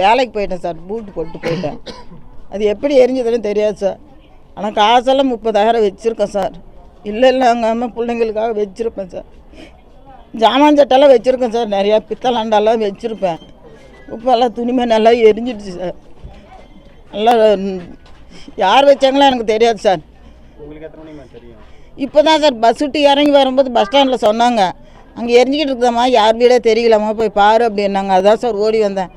வேலைக்கு போயிட்டேன் சார், பூட்டு போட்டு போயிட்டேன். அது எப்படி எரிஞ்சதுன்னு தெரியாது சார். ஆனால் காசெல்லாம் 30,000 வச்சுருக்கேன் சார். இல்லை அங்கே அம்மா பிள்ளைங்களுக்காக வச்சுருப்பேன் சார். ஜாமான் சட்டெல்லாம் வச்சுருக்கேன் சார், நிறையா பித்தளாண்டெல்லாம் வச்சுருப்பேன். இப்போல்லாம் துணிமணி நல்லா எரிஞ்சிடுச்சு சார். நல்லா யார் வச்சாங்களோ எனக்கு தெரியாது சார். இப்போ தான் சார் பஸ் விட்டு இறங்கி வரும்போது பஸ் ஸ்டாண்டில் சொன்னாங்க, அங்கே எரிஞ்சிக்கிட்டு இருக்குதாம்மா, யார் வீடே தெரியலம்மா, போய் பாரு அப்படின்னாங்க. அதான் சார் ஓடி வந்தேன்.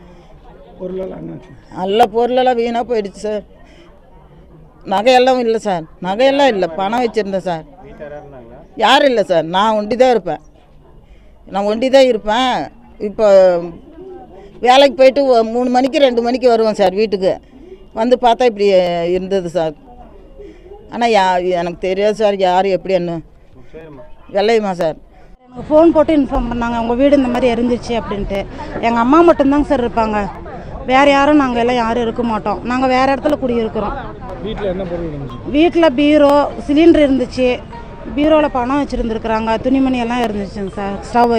நல்ல பொருளெல்லாம் வீணாக போயிடுச்சு சார். நகையெல்லாம் இல்லை சார், நகையெல்லாம் இல்லை, பணம் வச்சுருந்தேன் சார். யாரும் இல்லை சார், நான் ஒண்டி தான் இருப்பேன். இப்போ வேலைக்கு போயிட்டு 3 மணிக்கு 2 மணிக்கு வருவேன் சார் வீட்டுக்கு. வந்து பார்த்தா இப்படி இருந்தது சார். ஆனால் எனக்கு தெரியாது சார் யார் எப்படி என்ன. வெள்ளையம்மா சார். எனக்கு ஃபோன் போட்டு இன்ஃபார்ம் பண்ணாங்க, உங்கள் வீடு இந்த மாதிரி எரிஞ்சிச்சு அப்படின்ட்டு. எங்கள் அம்மா மட்டும்தாங்க சார் இருப்பாங்க, வேறு யாரும் நாங்கள் எல்லாம் யாரும் இருக்க மாட்டோம். நாங்கள் வேறு இடத்துல குடியிருக்கிறோம். வீட்டில் என்ன பொருள் இருந்துச்சு? வீட்டில் பீரோ, சிலிண்டர் இருந்துச்சு, பீரோவில் பணம் வச்சுருந்துருக்குறாங்க, துணிமணி எல்லாம் இருந்துச்சுங்க சார். ஸ்டவ்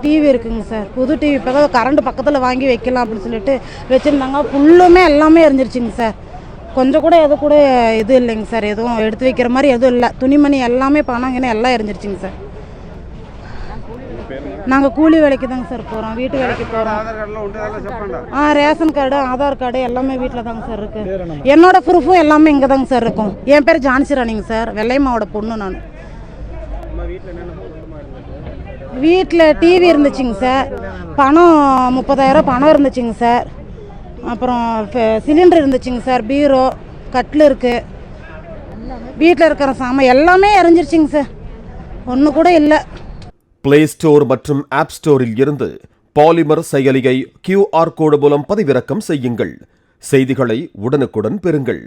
டிவி இருக்குங்க சார். புது டிவி இப்போ கரண்ட் பக்கத்தில் வாங்கி வைக்கலாம் அப்படின்னு சொல்லிட்டு வச்சுருந்தாங்க. ஃபுல்லுமே எல்லாமே எரிஞ்சிருச்சுங்க சார். கொஞ்சம் கூட எது கூட இது இல்லைங்க சார், எதுவும் எடுத்து வைக்கிற மாதிரி எதுவும் இல்லை. துணிமணி எல்லாமே பணங்கின எல்லாம் எரிஞ்சிருச்சுங்க சார். நாங்கள் கூலி வேலைக்கு தாங்க சார் போகிறோம், வீட்டு வேலைக்கு போகிறோம். ரேஷன் கார்டு, ஆதார் கார்டு எல்லாமே வீட்டில் தாங்க சார் இருக்குது. என்னோட ப்ரூஃபும் எல்லாமே இங்கே தாங்க சார் இருக்கும். என் பேர் ஜான்சி ராணிங்க சார், வெள்ளையம்மாவோட பொண்ணு நான். வீட்டில் டிவி இருந்துச்சுங்க சார், பணம் 30,000 பணம் இருந்துச்சுங்க சார். அப்புறம் சிலிண்டர் இருந்துச்சுங்க சார், பீரோ, கட்டில் இருக்குது. வீட்டில் இருக்கிற சாமான் எல்லாமே எரிஞ்சிருச்சுங்க சார், ஒன்று கூட இல்லை. பிளே ஸ்டோர் மற்றும் ஆப் ஸ்டோரில் இருந்து பாலிமர் செயலியை QR கோடு மூலம் பதிவிறக்கம் செய்யுங்கள். செய்திகளை உடனுக்குடன் பெறுங்கள்.